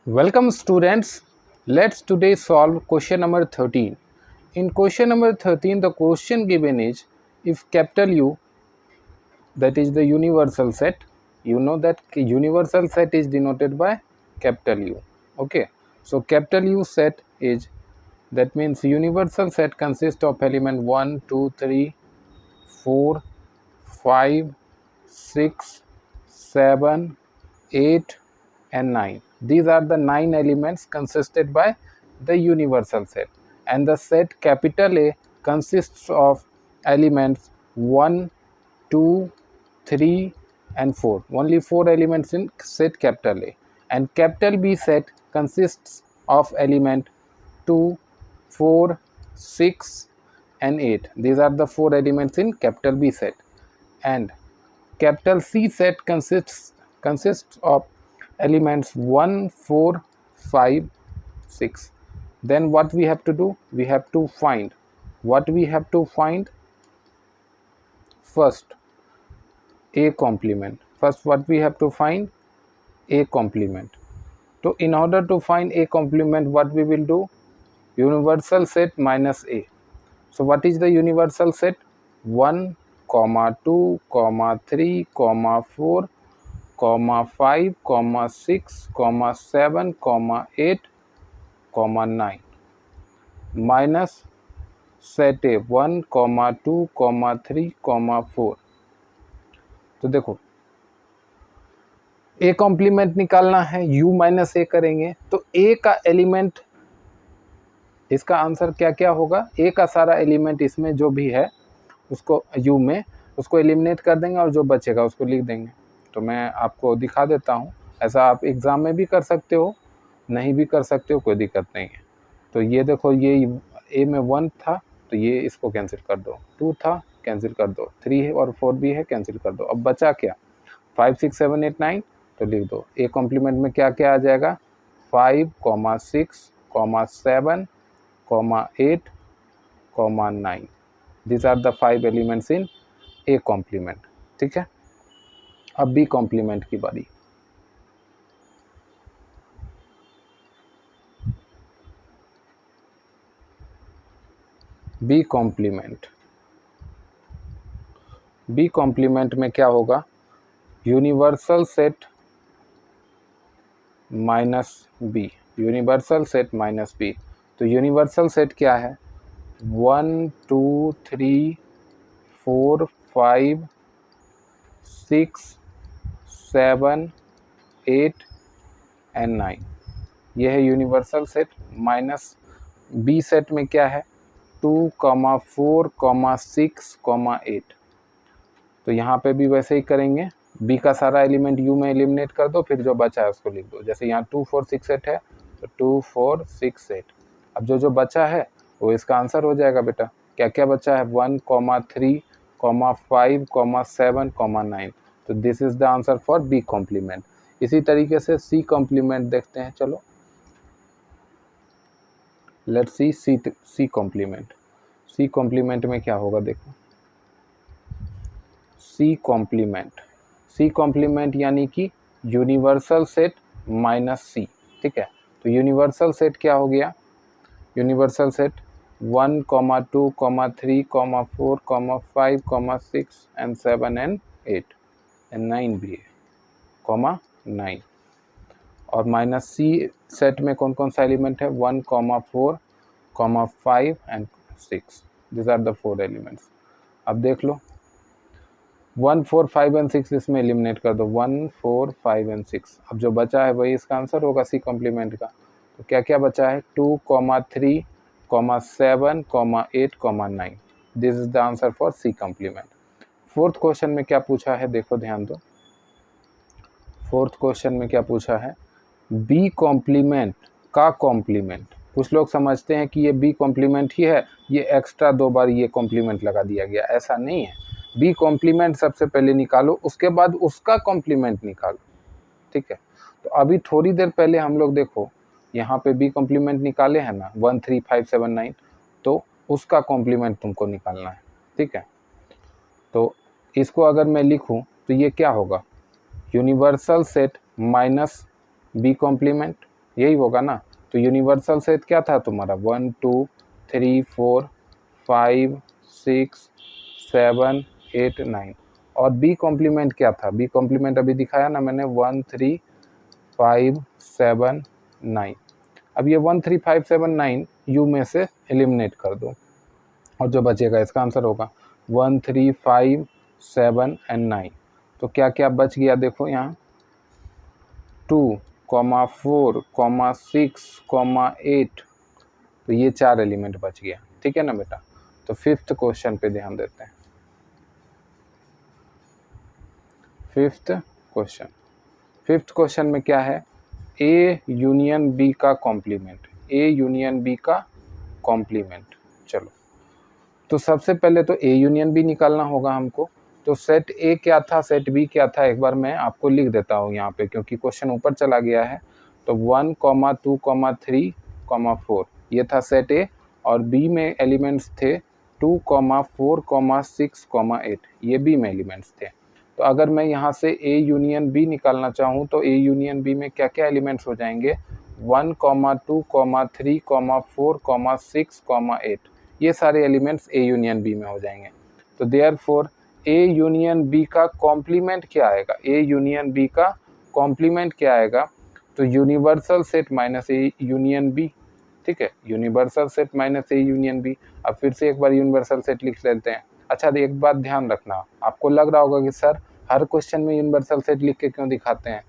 Welcome students. Let's today solve question number 13. In question number 13 the question given is if capital U, that is the universal set, you know that universal set is denoted by capital U. Okay, so capital U set is, that means universal set consists of element 1 2 3 4 5 6 7 8 and 9. These are the 9 elements consisted by the universal set, and the set capital A consists of elements 1 2 3 and 4. Only 4 elements in set capital A, and capital B set consists of element 2 4 6 and 8. These are the 4 elements in capital B set, and capital C set consists of elements 1 4 5 6. Then what we have to do, we have to find first A complement. First what we have to find, A complement. So in order to find A complement, what we will do, universal set minus A. So what is the universal set? 1 comma 2 comma 3 comma 4 comma 5 comma 6 comma 7 comma 8 comma 9 minus set A 1 comma 2 comma 3 comमा 4. तो देखो A complement निकालना है, you minus ए करेंगे तो ए का element, इसका answer क्या क्या होगा, ए का सारा एलिमेंट इसमें जो भी है उसको यू में उसको एलिमिनेट कर देंगे और जो बचेगा उसको लिख देंगे। तो मैं आपको दिखा देता हूँ, ऐसा आप एग्ज़ाम में भी कर सकते हो, नहीं भी कर सकते हो, कोई दिक्कत नहीं है। तो ये देखो, ये ए में 1 था तो ये इसको कैंसिल कर दो, 2 था कैंसिल कर दो, 3 है और 4 भी है कैंसिल कर दो। अब बचा क्या, 5 6 7 8 9, तो लिख दो ए कॉम्प्लीमेंट में क्या क्या आ जाएगा, 5 6 7 8 9। These are the 5 elements in A complement। ठीक है, अब B complement की बारी। B complement में क्या होगा, universal set minus B, universal set minus B. तो यूनिवर्सल सेट क्या है, 1 2 3 4 5 6 7 8 एंड 9, ये है universal set. Minus B set में क्या है, 2 4 6 8। तो यहाँ पे भी वैसे ही करेंगे, बी का सारा एलिमेंट यू में एलिमिनेट कर दो, फिर जो बचा है उसको लिख दो। जैसे यहाँ 2 4 6 8 है तो 2 4 6 8। अब जो जो बचा है वो इसका आंसर हो जाएगा बेटा। क्या क्या बचा है, 1 3 5 7 9। तो this is the answer for B complement. इसी तरीके से सी कॉम्प्लीमेंट देखते हैं, चलो let's see C complement. C complement में क्या होगा देखो, सी कॉम्प्लीमेंट यानी कि यूनिवर्सल सेट माइनस सी। ठीक है, तो यूनिवर्सल सेट क्या हो गया, universal set 1 2 3 4 5 6 and 7 and 8 and 9 भी है, 9। और माइनस सी सेट में कौन कौन सा एलिमेंट है, 1 4 5 and 6। This are the 4 elements. अब देख लो 1 4 5 एंड 6 इसमें एलिमिनेट कर दो, 1 4 5 एंड 6। अब जो बचा है वही इसका आंसर होगा सी कॉम्प्लीमेंट का। तो क्या क्या बचा है, 2 3 7 8 9। This is the answer for C complement. Fourth question में क्या पूछा है, देखो ध्यान दो। फोर्थ क्वेश्चन में क्या पूछा है, बी कॉम्प्लीमेंट का कॉम्प्लीमेंट। कुछ लोग समझते हैं कि ये बी कॉम्प्लीमेंट ही है, ये एक्स्ट्रा 2 बार ये कॉम्प्लीमेंट लगा दिया गया, ऐसा नहीं है। बी कॉम्प्लीमेंट सबसे पहले निकालो, उसके बाद उसका कॉम्प्लीमेंट निकालो। ठीक है, तो अभी थोड़ी देर पहले हम लोग देखो यहाँ पे बी कॉम्प्लीमेंट निकाले हैं ना, 1 3 5 7 9, तो उसका कॉम्प्लीमेंट तुमको निकालना है। ठीक है, तो इसको अगर मैं लिखूँ तो ये क्या होगा, universal set minus B complement. यही होगा ना। तो यूनिवर्सल सेट क्या था तुम्हारा 1 2 3 4 5 6 7 8 9। और बी कॉम्प्लीमेंट क्या था, बी कॉम्प्लीमेंट अभी दिखाया ना मैंने 1 3 5 7 9। अब ये 1 3 5 7 9 यू में से एलिमिनेट कर दो और जो बचेगा इसका आंसर होगा 1 3 5 7 एंड 9। तो क्या क्या बच गया देखो यहाँ 2 4 6 8। तो ये 4 एलिमेंट बच गया, ठीक है ना बेटा। तो फिफ्थ क्वेश्चन पे ध्यान देते हैं। फिफ्थ क्वेश्चन में क्या है, ए यूनियन बी का कॉम्प्लीमेंट, ए यूनियन बी का कॉम्प्लीमेंट। चलो तो सबसे पहले तो ए यूनियन बी निकालना होगा हमको। तो सेट ए क्या था, सेट बी क्या था, एक बार मैं आपको लिख देता हूँ यहाँ पे क्योंकि क्वेश्चन ऊपर चला गया है। तो 1 2 3 4 ये था सेट ए और बी में एलिमेंट्स थे 2 4 6 8 ये बी में एलिमेंट्स थे। तो अगर मैं यहाँ से ए यूनियन बी निकालना चाहूँ तो ए यूनियन बी में क्या क्या एलिमेंट्स हो जाएंगे 1 2 3 4 6 8। ये सारे एलिमेंट्स ए यूनियन बी में हो जाएंगे। तो देयरफॉर ए यूनियन बी का कॉम्प्लीमेंट क्या आएगा, ए यूनियन बी का कॉम्प्लीमेंट क्या आएगा, तो universal set minus A union B, ठीक है, universal set minus A union B. अब फिर से एक बार यूनिवर्सल सेट लिख लेते हैं। अच्छा एक बात ध्यान रखना, आपको लग रहा होगा कि सर हर क्वेश्चन में यूनिवर्सल सेट लिख के क्यों दिखाते हैं।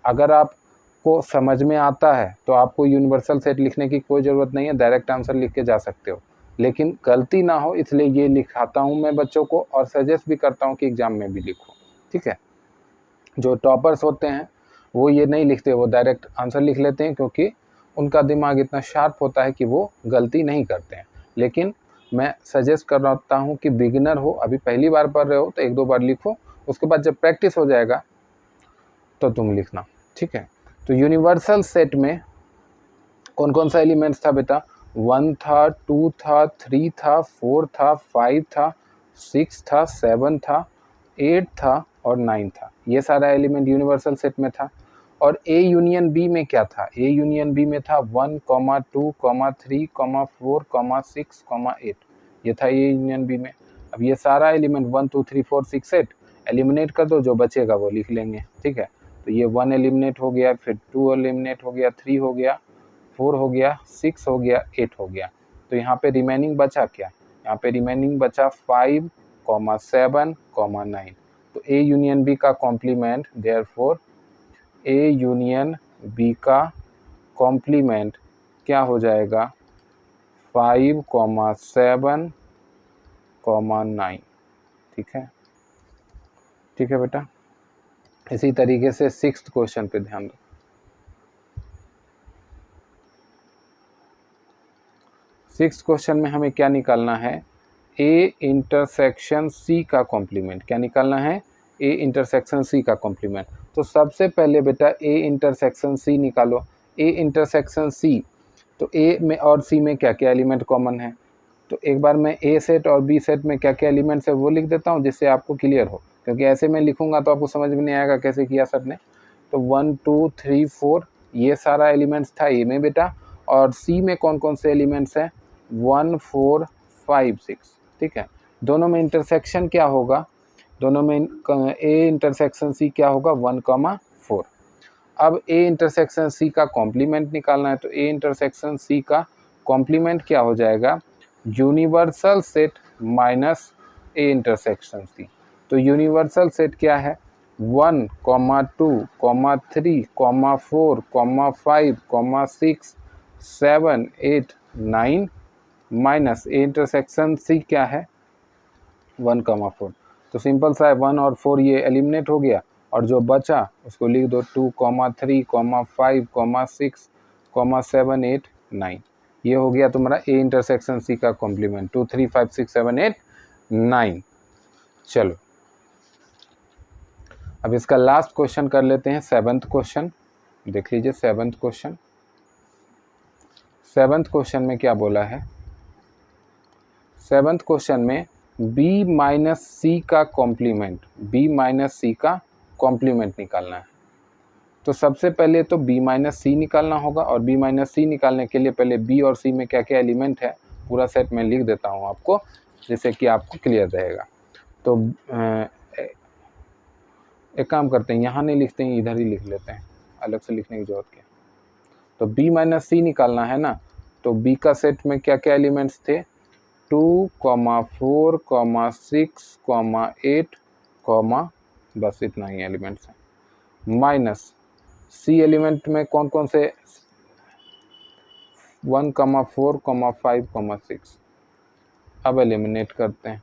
अगर आपको समझ में आता है तो आपको यूनिवर्सल सेट लिखने की कोई ज़रूरत नहीं है, डायरेक्ट आंसर लिख के जा सकते हो। लेकिन गलती ना हो इसलिए ये लिखाता हूँ मैं बच्चों को और सजेस्ट भी करता हूँ कि एग्जाम में भी लिखो, ठीक है। जो टॉपर्स होते हैं वो ये नहीं लिखते, वो डायरेक्ट आंसर लिख लेते हैं क्योंकि उनका दिमाग इतना शार्प होता है कि वो गलती नहीं करते हैं। लेकिन मैं सजेस्ट करता हूँ कि बिगिनर हो, अभी पहली बार पढ़ रहे हो तो एक दो बार लिखो, उसके बाद जब प्रैक्टिस हो जाएगा तो तुम लिखना, ठीक है। तो यूनिवर्सल सेट में कौन कौन सा एलिमेंट्स था बेटा, 1 था, 2 था, 3 था, 4 था, 5 था, 6 था, 7 था, 8 था और 9 था। ये सारा एलिमेंट यूनिवर्सल सेट में था। और ए यूनियन बी में क्या था, ए यूनियन बी में था 1 2 3 4 6 8। ये था ए यूनियन बी में। अब ये सारा एलिमेंट 1 2 3 4 6 8 एलिमिनेट कर दो, जो बचेगा वो लिख लेंगे, ठीक है। तो ये 1 एलिमिनेट हो गया, फिर 2 एलिमिनेट हो गया, 3 हो गया, 4 हो गया, 6 हो गया, 8 हो गया। तो यहाँ पे रिमेनिंग बचा क्या, यहाँ पे रिमेनिंग बचा 5 7 9। तो ए यूनियन बी का complement, therefore A union B का कॉम्प्लीमेंट क्या हो जाएगा 5 7 9, ठीक है, ठीक है बेटा। इसी तरीके से सिक्स्थ क्वेश्चन पे ध्यान दो। सिक्स्थ क्वेश्चन में हमें क्या निकालना है, ए इंटरसेक्शन सी का कॉम्प्लीमेंट। क्या निकालना है, ए इंटरसेक्शन सी का कॉम्प्लीमेंट। तो सबसे पहले बेटा ए इंटरसेक्शन सी निकालो। ए इंटरसेक्शन सी, तो ए में और सी में क्या क्या एलिमेंट कॉमन है। तो एक बार मैं ए सेट और बी सेट में क्या क्या एलिमेंट्स है वो लिख देता हूँ जिससे आपको क्लियर हो, क्योंकि ऐसे में लिखूंगा तो आपको समझ में नहीं आएगा कैसे किया सर ने। तो 1 2 3 4 ये सारा एलिमेंट्स था ए में बेटा। और सी में कौन कौन से एलिमेंट्स हैं 1 4 5 6, ठीक है। दोनों में इंटरसेक्शन क्या होगा, दोनों में ए इंटरसेक्शन सी क्या होगा 1 4। अब ए इंटरसेक्शन सी का कॉम्प्लीमेंट निकालना है। तो ए इंटरसेक्शन सी का कॉम्प्लीमेंट क्या हो जाएगा, universal set minus A intersection C. तो यूनिवर्सल सेट क्या है 1 2 3 4 5 6 7 8 9 माइनस ए इंटरसेक्शन सी क्या है 1 4। तो सिंपल सा है 1 और 4 ये एलिमिनेट हो गया और जो बचा उसको लिख दो 2 3 5 6 7 8 9। ये हो गया तुम्हारा ए इंटरसेक्शन सी का कॉम्प्लीमेंट 2 3 5 6 7 8 9। चलो अब इसका लास्ट क्वेश्चन कर लेते हैं, सेवंथ क्वेश्चन देख लीजिए। सेवंथ क्वेश्चन में क्या बोला है, सेवंथ क्वेश्चन में बी माइनस सी का कॉम्प्लीमेंट, बी माइनस सी का कॉम्प्लीमेंट निकालना है। तो सबसे पहले तो बी माइनस सी निकालना होगा, और बी माइनस सी निकालने के लिए पहले बी और सी में क्या क्या एलिमेंट है पूरा सेट में लिख देता हूँ आपको, जिससे कि आपको क्लियर रहेगा। तो एक काम करते हैं, यहाँ नहीं लिखते हैं, इधर ही लिख लेते हैं, अलग से लिखने की जरूरत क्या। तो बी माइनस सी निकालना है ना, तो बी का सेट में क्या क्या एलिमेंट्स थे, 2, 4, 6, 8, बस इतना ही एलिमेंट्स है। माइनस सी एलिमेंट में कौन कौन से, 1, 4, 5, 6। अब एलिमिनेट करते हैं,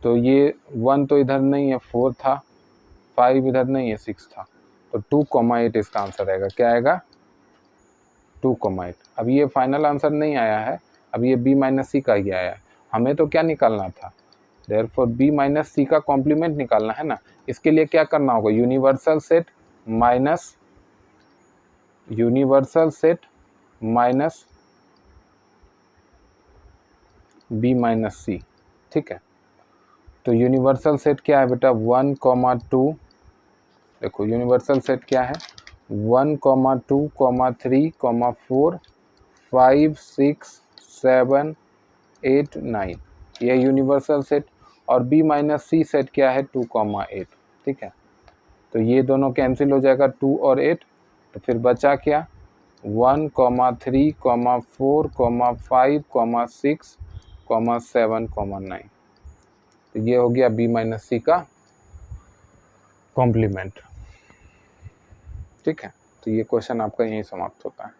तो ये 1 तो इधर नहीं है, 4 था, 5 इधर नहीं है, 6 था, तो 2, 8 इसका आंसर आएगा। क्या आएगा, 2, 8। अब ये फाइनल आंसर नहीं आया है, अब ये बी माइनस सी का ही आया है। हमें तो क्या निकालना था, देयरफॉर बी माइनस सी का कॉम्प्लीमेंट निकालना है ना। इसके लिए क्या करना होगा, universal set minus B minus C, ठीक है। तो यूनिवर्सल सेट क्या है बेटा, 1, 2, देखो यूनिवर्सल सेट क्या है, 1, 2, 3, 4, 5, 6, 7, 8, 9, यह यूनिवर्सल सेट। और बी माइनस सी सेट क्या है, 2, 8, ठीक है। तो ये दोनों कैंसिल हो जाएगा, 2 और 8, तो फिर बचा क्या, 1, 3, 4, 5, 6, 7, 9। तो ये हो गया बी माइनस सी का कॉम्प्लीमेंट, ठीक है। तो ये क्वेश्चन आपका यहीं समाप्त होता है।